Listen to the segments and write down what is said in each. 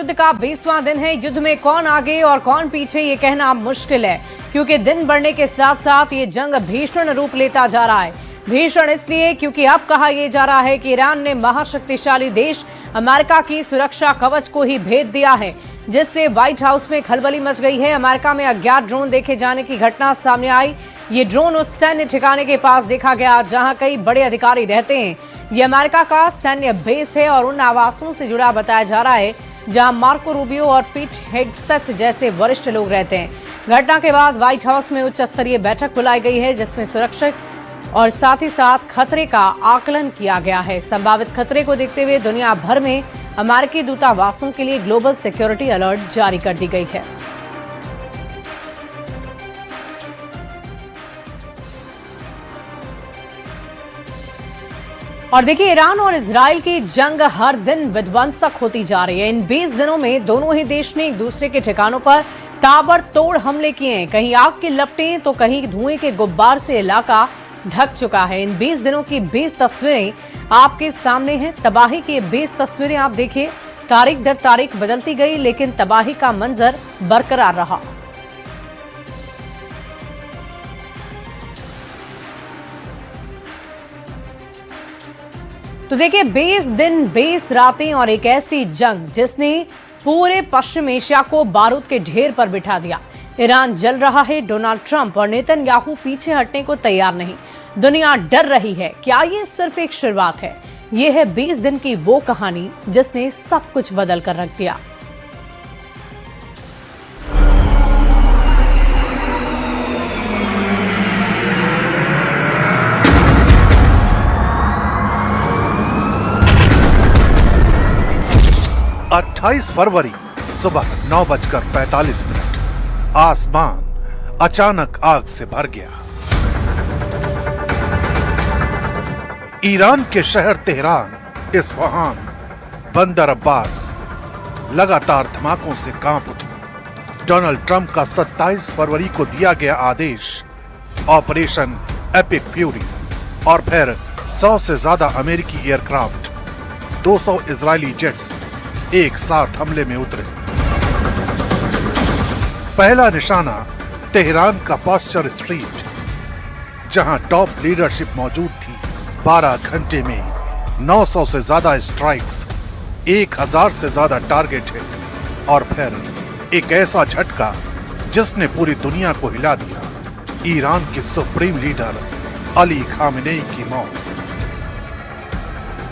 युद्ध का 20वां दिन है। युद्ध में कौन आगे और कौन पीछे ये कहना मुश्किल है, क्योंकि दिन बढ़ने के साथ साथ ये जंग भीषण रूप लेता जा रहा है। भीषण इसलिए क्योंकि अब कहा यह जा रहा है कि ईरान ने महाशक्तिशाली देश अमेरिका की सुरक्षा कवच को ही भेद दिया है, जिससे व्हाइट हाउस में खलबली मच गई है। अमेरिका में अज्ञात ड्रोन देखे जाने की घटना सामने आई। ये ड्रोन उस सैन्य ठिकाने के पास देखा गया जहां कई बड़े अधिकारी रहते हैं। ये अमेरिका का सैन्य बेस है और उन आवासों से जुड़ा बताया जा रहा है जहां मार्को रूबियो और पीट हेगसेथ जैसे वरिष्ठ लोग रहते हैं। घटना के बाद व्हाइट हाउस में उच्च स्तरीय बैठक बुलाई गई है, जिसमें सुरक्षा और साथ ही साथ खतरे का आकलन किया गया है। संभावित खतरे को देखते हुए दुनिया भर में अमेरिकी दूतावासों के लिए ग्लोबल सिक्योरिटी अलर्ट जारी कर दी गई है। और देखिए, ईरान और इजराइल की जंग हर दिन विध्वंसक होती जा रही है। इन 20 दिनों में दोनों ही देश ने एक दूसरे के ठिकानों पर ताबड़तोड़ हमले किए हैं। कहीं आग की लपटें तो कहीं धुएं के गुब्बार से इलाका ढक चुका है। इन 20 दिनों की 20 तस्वीरें आपके सामने हैं। तबाही की 20 तस्वीरें आप देखिए, तारीख दर तारीख बदलती गई, लेकिन तबाही का मंजर बरकरार रहा। तो देखिए, 20 दिन 20 रातें और एक ऐसी जंग जिसने पूरे पश्चिम एशिया को बारूद के ढेर पर बिठा दिया। ईरान जल रहा है, डोनाल्ड ट्रंप और नेतन्याहू पीछे हटने को तैयार नहीं। दुनिया डर रही है। क्या ये सिर्फ एक शुरुआत है? ये है 20 दिन की वो कहानी जिसने सब कुछ बदल कर रख दिया। अट्ठाईस फरवरी सुबह 9:45 आसमान अचानक आग से भर गया। ईरान के शहर तेहरान, इस्फहान, बंदर अब्बास लगातार धमाकों से कांप उठे। डोनाल्ड ट्रंप का 27 फरवरी को दिया गया आदेश, ऑपरेशन एपिक फ्यूरी, और फिर 100 से ज्यादा अमेरिकी एयरक्राफ्ट, 200 इजरायली जेट्स एक साथ हमले में उतरे। पहला निशाना तेहरान का पॉस्चर स्ट्रीट, जहां टॉप लीडरशिप मौजूद थी। 12 घंटे में 900 से ज्यादा स्ट्राइक्स, 1000 से ज्यादा टारगेट हिट, और फिर एक ऐसा झटका जिसने पूरी दुनिया को हिला दिया। ईरान के सुप्रीम लीडर अली खामेनेई की मौत।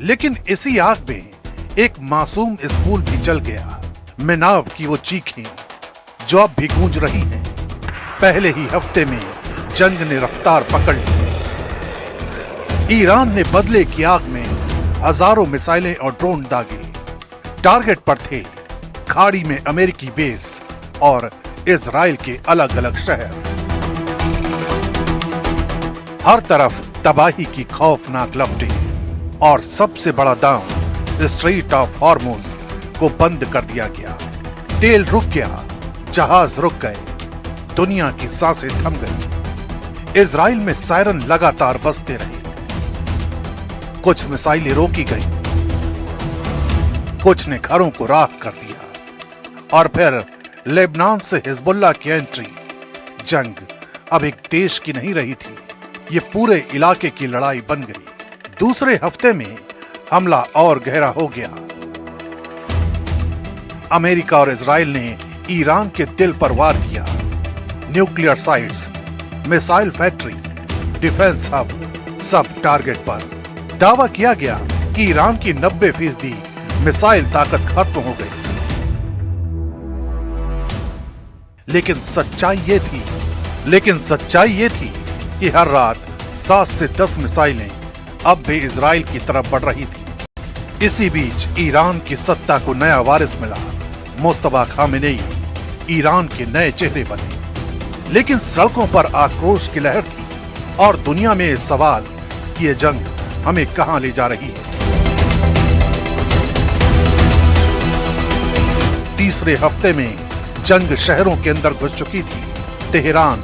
लेकिन इसी आग में एक मासूम स्कूल भी जल गया। मिनाब की वो चीखें जो अब भी गूंज रही हैं। पहले ही हफ्ते में जंग ने रफ्तार पकड़ ली। ईरान ने बदले की आग में हजारों मिसाइलें और ड्रोन दागे। टारगेट पर थे खाड़ी में अमेरिकी बेस और इजराइल के अलग अलग शहर। हर तरफ तबाही की खौफनाक लपटें, और सबसे बड़ा दांव स्ट्रेट ऑफ हॉर्मुज को बंद कर दिया गया। तेल रुक गया, जहाज रुक गए, दुनिया की सांसें थम गई। इजराइल में सायरन लगातार बजते रहे। कुछ मिसाइलें रोकी गई, कुछ ने घरों को राख कर दिया, और फिर लेबनान से हिजबुल्लाह की एंट्री। जंग अब एक देश की नहीं रही थी, ये पूरे इलाके की लड़ाई बन गई। दूसरे हफ्ते में हमला और गहरा हो गया। अमेरिका और इजराइल ने ईरान के दिल पर वार किया। Nuclear sites, missile factory, defence hub, सब टारगेट पर। दावा किया गया कि ईरान की 90% मिसाइल ताकत खत्म हो गई। लेकिन सच्चाई ये थी कि हर रात 7 से 10 मिसाइलें अब भी इजराइल की तरफ बढ़ रही थी। इसी बीच ईरान की सत्ता को नया वारिस मिला। मुस्तफा खामेनेई ईरान के नए चेहरे बने। लेकिन सड़कों पर आक्रोश की लहर थी, और दुनिया में सवाल कि ये जंग हमें कहां ले जा रही है। दूसरे हफ्ते में जंग शहरों के अंदर घुस चुकी थी। तेहरान,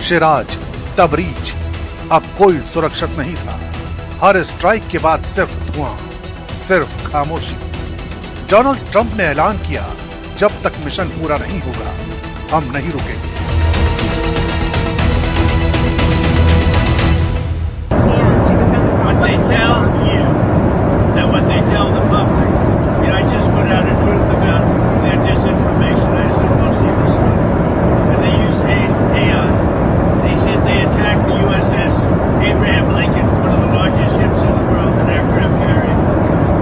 शिराज, तबरीज, अब कोई सुरक्षित नहीं था। हर स्ट्राइक के बाद सिर्फ धुआं, सिर्फ खामोशी। डोनाल्ड ट्रंप ने ऐलान किया, जब तक मिशन पूरा नहीं होगा हम नहीं रुकेंगे। What they tell you and what they tell the public. I mean, I just put out a truth about their disinformation. I assume most people saw it. And they use AI. They said they attacked the USS Abraham Lincoln, one of the largest ships in the world, an aircraft carrier.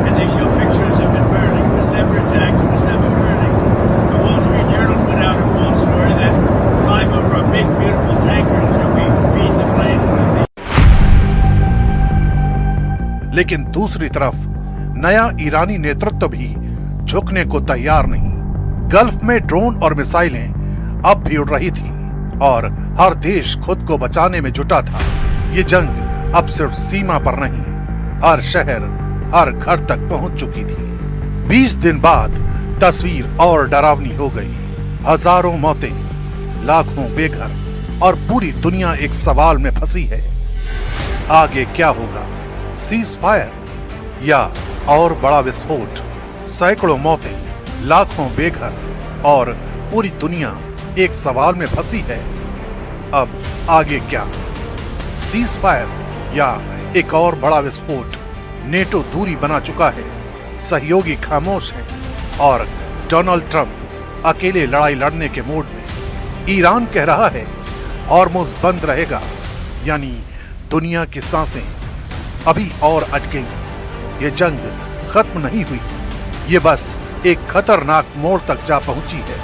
And they show pictures of it burning. It was never attacked. It was never burning. The Wall Street Journal put out a false story that 5 of our big, beautiful tankers that we feed the plane with. लेकिन दूसरी तरफ नया ईरानी नेतृत्व भी झुकने को तैयार नहीं। गल्फ में ड्रोन और मिसाइलें अब भी उड़ रही थी और हर देश खुद को बचाने में जुटा था। ये जंग अब सिर्फ सीमा पर नहीं, हर शहर, हर घर तक पहुंच चुकी थी। 20 दिन बाद तस्वीर और डरावनी हो गई। हजारों मौतें, लाखों बेघर और पूरी दुनिया एक सवाल में फंसी है। आगे क्या होगा? सीज फायर या और बड़ा विस्फोट? सैकड़ों मौतें, लाखों बेघर और पूरी दुनिया एक सवाल में फंसी है। अब आगे क्या? सीज फायर या एक और बड़ा विस्फोट? नेटो दूरी बना चुका है, सहयोगी खामोश है और डोनाल्ड ट्रंप अकेले लड़ाई लड़ने के मूड में। ईरान कह रहा है हॉर्मुज़ बंद रहेगा, यानी दुनिया की सांसें अभी और अटकेंगी। ये जंग खत्म नहीं हुई, ये बस एक खतरनाक मोड़ तक जा पहुंची है।